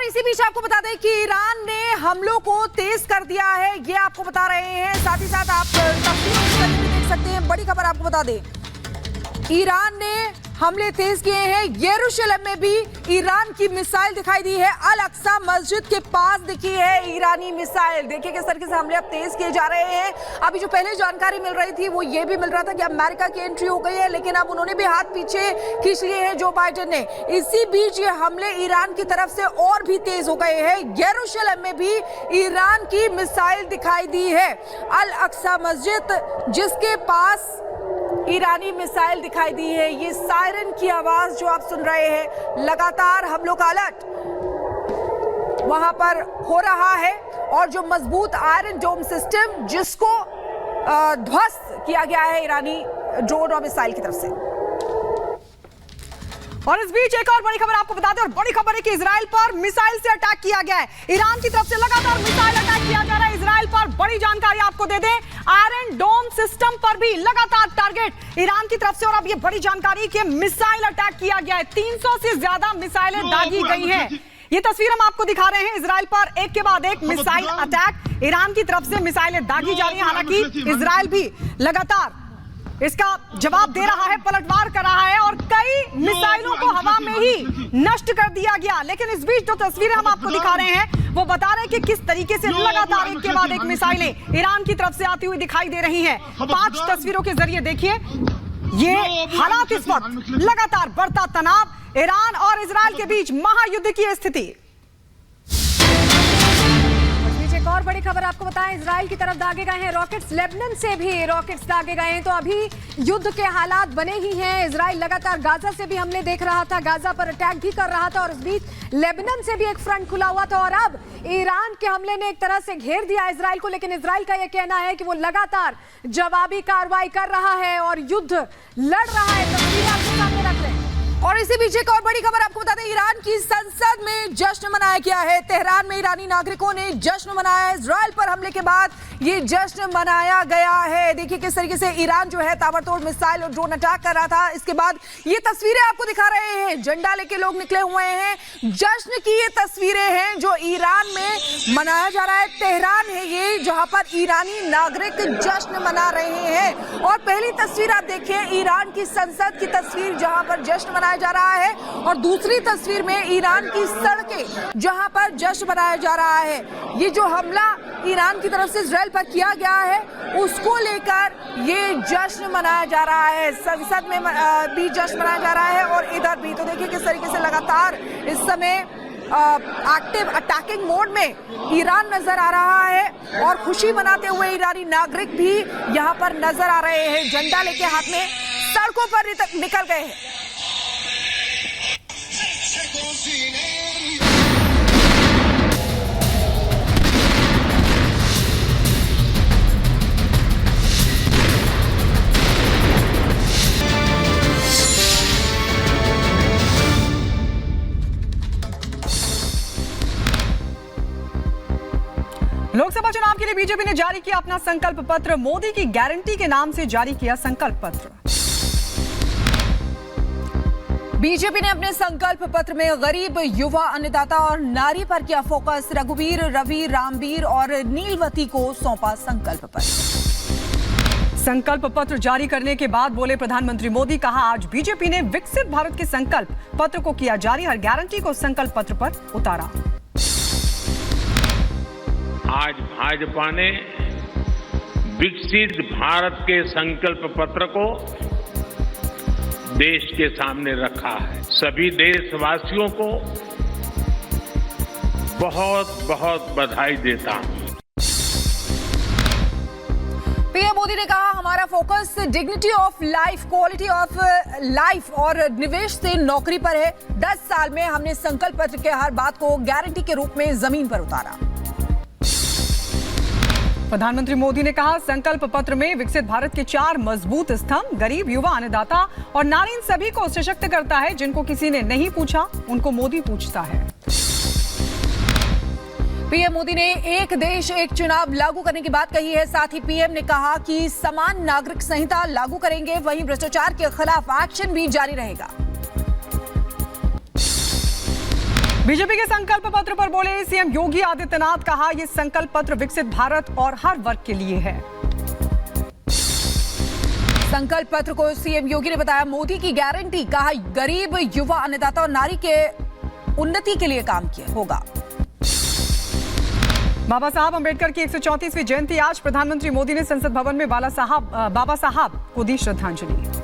इसी बीच आपको बता दें कि ईरान ने हमलों को तेज कर दिया है, ये आपको बता रहे हैं। साथ ही साथ आप तस्वीरों में देख सकते हैं। बड़ी खबर आपको बता दें, ईरान ने हमले तेज किए हैं। यरूशलेम में भी ईरान की मिसाइल दिखाई दी है। अल अक्सा मस्जिद के पास दिखी है ईरानी मिसाइल। देखिए किस तरीके से हमले अब तेज किए जा रहे हैं। अभी जो पहले जानकारी मिल रही थी वो ये भी मिल रहा था कि अमेरिका की एंट्री हो गई है, लेकिन अब उन्होंने भी हाथ पीछे खींच लिए हैं जो बाइडेन ने। इसी बीच ये हमले ईरान की तरफ से और भी तेज हो गए हैं। यरूशलेम में भी ईरान की मिसाइल दिखाई दी है। अल अक्सा मस्जिद जिसके पास ईरानी मिसाइल दिखाई दी है। ये सायरन की आवाज जो आप सुन रहे हैं, लगातार हमलों का अलर्ट वहां पर हो रहा है। और जो मजबूत आयरन डोम सिस्टम जिसको ध्वस्त किया गया है ईरानी ड्रोन और मिसाइल की तरफ से। और इस बीच एक और बड़ी खबर आपको बता दें, और बड़ी खबर है कि इजराइल पर मिसाइल से अटैक किया गया है। ईरान की तरफ से लगातार मिसाइल अटैक किया जा रहा है इजराइल पर। बड़ी जानकारी आपको दे दें, आयरन डोम सिस्टम पर भी लगातार टारगेट ईरान की तरफ से। और अब ये बड़ी जानकारी कि मिसाइल अटैक किया गया है। 300 से ज्यादा मिसाइलें दागी गई हैं। ये तस्वीर हम आपको दिखा रहे हैं। इजराइल पर एक के बाद एक मिसाइल अटैक, ईरान की तरफ से मिसाइलें दागी जा रही हैं। हालांकि इजराइल भी लगातार इसका जवाब दे रहा है, पलटवार कर रहा है और कई मिसाइलों को हवा में ही नष्ट कर दिया गया। लेकिन इस बीच जो तस्वीरें हम आपको दिखा रहे हैं वो बता रहे हैं कि किस तरीके से लगातार एक के बाद एक मिसाइलें ईरान की तरफ से आती हुई दिखाई दे रही हैं। 5 तस्वीरों के जरिए देखिए ये हालात। इस वक्त लगातार बढ़ता तनाव, ईरान और इजराइल के बीच महायुद्ध की स्थिति। एक और बड़ी खबर आपको बताएं, इजराइल की तरफ दागे गए हैं रॉकेट्स। लेबनान से भी रॉकेट्स दागे गए हैं। तो अभी युद्ध के हालात बने ही हैं। इजराइल लगातार गाजा से भी हमले देख रहा था, गाजा पर अटैक भी कर रहा था। और इस बीच लेबनान से भी एक फ्रंट खुला हुआ था। और अब ईरान के हमले ने एक तरह से घेर दिया इजराइल को। लेकिन इजराइल का यह कहना है कि वो लगातार जवाबी कार्रवाई कर रहा है और युद्ध लड़ रहा है। तस्वीरें आपके सामने रख रहे हैं। और इसी बीच एक और बड़ी खबर आपको बता दें, ईरान की संसद में जश्न मनाया गया है। तेहरान में ईरानी नागरिकों ने जश्न मनाया। इजराइल पर हमले के बाद ये जश्न मनाया गया है। देखिए किस तरीके से ईरान जो है ताबड़तोड़ मिसाइल और ड्रोन अटैक कर रहा था। इसके बाद ये तस्वीरें आपको दिखा रहे हैं, झंडा लेके लोग निकले हुए हैं। जश्न की ये तस्वीरें हैं जो ईरान में मनाया जा रहा है। तेहरान है ये जहां पर ईरानी नागरिक जश्न मना रहे हैं। और पहली तस्वीर आप देखिए, ईरान की संसद की तस्वीर जहां पर जश्न मनाया जा रहा है। और दूसरी तस्वीर में ईरान की सड़कें जहां पर जश्न मनाया जा रहा है। ये जो हमला ईरान की तरफ से इजराइल पर किया गया है उसको लेकर ये जश्न मनाया जा रहा है। संसद में भी जश्न मनाया जा रहा है और इधर भी। तो देखिए किस तरीके से लगातार इस समय एक्टिव अटैकिंग मोड में ईरान नजर आ रहा है। और खुशी मनाते हुए ईरानी नागरिक भी यहाँ पर नजर आ रहे हैं, झंडा लेके हाथ में सड़कों पर निकल गए हैं। लोकसभा चुनाव के लिए बीजेपी ने जारी किया अपना संकल्प पत्र। मोदी की गारंटी के नाम से जारी किया संकल्प पत्र। बीजेपी ने अपने संकल्प पत्र में गरीब, युवा, अन्नदाता और नारी पर किया फोकस। रघुवीर, रवि, रामवीर और नीलवती को सौंपा संकल्प पत्र। संकल्प पत्र जारी करने के बाद बोले प्रधानमंत्री मोदी, कहा आज बीजेपी ने विकसित भारत के संकल्प पत्र को किया जारी, हर गारंटी को संकल्प पत्र पर उतारा। आज भाजपा ने विकसित भारत के संकल्प पत्र को देश के सामने रखा है। सभी देशवासियों को बहुत बहुत बधाई देता हूं। पीएम मोदी ने कहा हमारा focus dignity of life, quality of life और निवेश से नौकरी पर है। 10 साल में हमने संकल्प पत्र के हर बात को गारंटी के रूप में जमीन पर उतारा। प्रधानमंत्री मोदी ने कहा संकल्प पत्र में विकसित भारत के 4 मजबूत स्तंभ, गरीब, युवा, अन्नदाता और नारी, इन सभी को सशक्त करता है। जिनको किसी ने नहीं पूछा उनको मोदी पूछता है। पीएम मोदी ने एक देश एक चुनाव लागू करने की बात कही है। साथ ही पीएम ने कहा कि समान नागरिक संहिता लागू करेंगे, वहीं भ्रष्टाचार के खिलाफ एक्शन भी जारी रहेगा। बीजेपी के संकल्प पत्र पर बोले सीएम योगी आदित्यनाथ, कहा यह संकल्प पत्र विकसित भारत और हर वर्ग के लिए है। संकल्प पत्र को सीएम योगी ने बताया मोदी की गारंटी, कहा गरीब, युवा, अन्नदाता और नारी के उन्नति के लिए काम किया होगा। बाबा साहब अंबेडकर की 134वीं जयंती आज, प्रधानमंत्री मोदी ने संसद भवन में बाबा साहब को दी श्रद्धांजलि।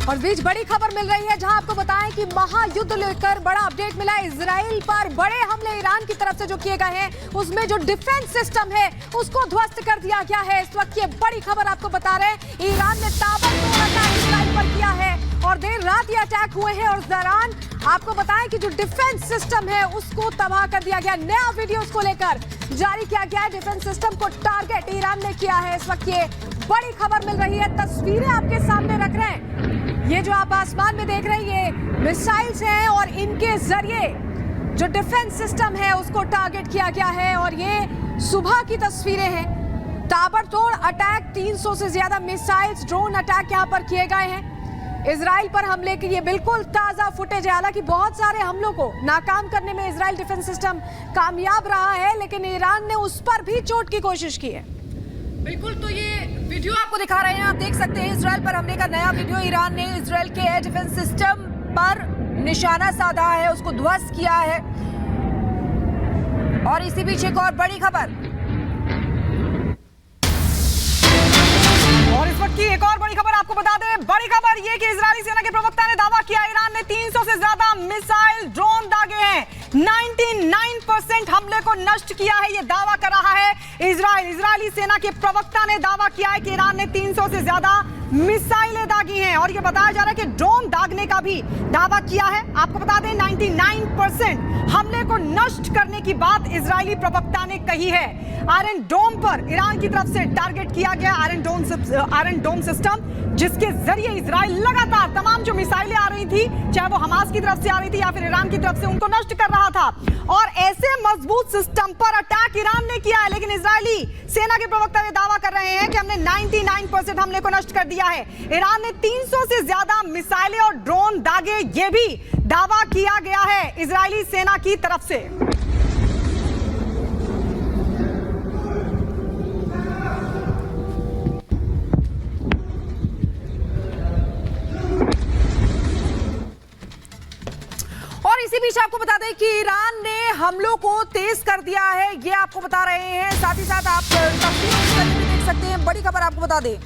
और बीच बड़ी खबर मिल रही है जहां आपको बताएं कि महायुद्ध लेकर बड़ा अपडेट मिला है। इजराइल पर बड़े हमले ईरान की तरफ से जो किए गए हैं, उसमें जो डिफेंस सिस्टम है उसको ध्वस्त कर दिया गया है। इस वक्त ये बड़ी खबर आपको बता रहे हैं, ईरान ने ताबड़तोड़ अटैक इजराइल पर किया है और देर रात ये अटैक हुए हैं और उस दौरान आपको बताएं कि जो डिफेंस सिस्टम है उसको तबाह कर दिया गया। नया वीडियो उसको लेकर जारी किया गया है। डिफेंस सिस्टम को टारगेट ईरान ने किया है। इस वक्त ये बड़ी खबर मिल रही है, तस्वीरें आपके सामने रख रहे हैं। ये जो आप आसमान में देख रहे हैं ये मिसाइल्स हैं और इनके जरिए जो डिफेंस सिस्टम है उसको टारगेट किया गया है। और ये सुबह की तस्वीरें हैं, ताबड़तोड़ अटैक, 300 से ज्यादा मिसाइल्स, ड्रोन अटैक यहां पर किए गए हैं इजराइल पर हमले की। ये बिल्कुल ताजा फुटेज है। हालांकि बहुत सारे हमलों को नाकाम करने में इजराइल डिफेंस सिस्टम कामयाब रहा है, लेकिन ईरान ने उस पर भी चोट की कोशिश की है। बिल्कुल, तो ये वीडियो आपको दिखा रहे हैं, आप देख सकते हैं इजराइल पर हमले का नया वीडियो। ईरान ने इजराइल के एयर डिफेंस सिस्टम पर निशाना साधा है, उसको ध्वस्त किया है। और इसी बीच एक और बड़ी खबर, और इस वक्त की एक और बड़ी खबर आपको बता दें। बड़ी खबर ये कि इजरायली सेना के प्रवक्ता ने दावा किया ईरान ने 300 से ज्यादा मिसाइल, ड्रोन दागे हैं। 99% हमले को नष्ट किया है, ये दावा कर रहा है इजराइल। इजरायली सेना के प्रवक्ता ने दावा किया है कि ईरान ने 300 से ज्यादा मिसाइलें दागी हैं और ये बताया जा रहा है कि ड्रोन दागने का भी दावा किया है। आपको बता दें 99% हमले को नष्ट करने की बात इजरायली प्रवक्ता ने कही है। आयरन डोम पर ईरान की तरफ से टारगेट किया गया आयरन डोम सिस्टम, जिसके जरिए इजराइल लगातार तमाम जो मिसाइलें आ रही थी, चाहे वो हमास की तरफ से आ रही थी या फिर ईरान की तरफ से, उनको नष्ट कर रहा था। और ऐसे मजबूत सिस्टम पर अटैक ईरान ने किया है, लेकिन इजरायली सेना के प्रवक्ता ने दावा कर रहे हैं कि हमने 99% हमले को नष्ट कर दिया है। ईरान ने 300 से ज्यादा मिसाइलें और ड्रोन दागे, ये भी दावा किया गया है इजरायली सेना की तरफ से। और इसी बीच आपको बता दें कि ईरान ने हमलों को तेज कर दिया है, ये आपको बता रहे हैं। साथ ही साथ आप तस्वीरों में देख सकते हैं, बड़ी खबर आपको बता दें,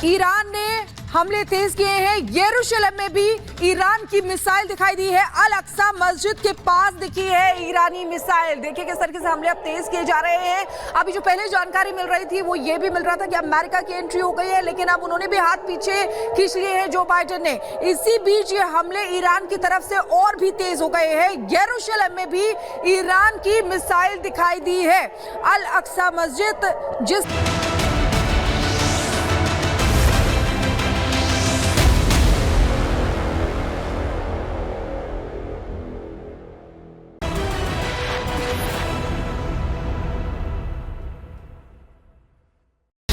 ईरान ने हमले तेज किए हैं। यरूशलेम में भी ईरान की मिसाइल दिखाई दी है। अल अक्सा मस्जिद के पास दिखी है ईरानी मिसाइल। देखिए किस तरीके से हमले अब तेज किए जा रहे हैं। अभी जो पहले जानकारी मिल रही थी वो ये भी मिल रहा था कि अमेरिका की एंट्री हो गई है, लेकिन अब उन्होंने भी हाथ पीछे खींच लिए हैं जो बाइडेन ने। इसी बीच ये हमले ईरान की तरफ से और भी तेज हो गए हैं। यरूशलेम में भी ईरान की मिसाइल दिखाई दी है। अल अक्सा मस्जिद जिस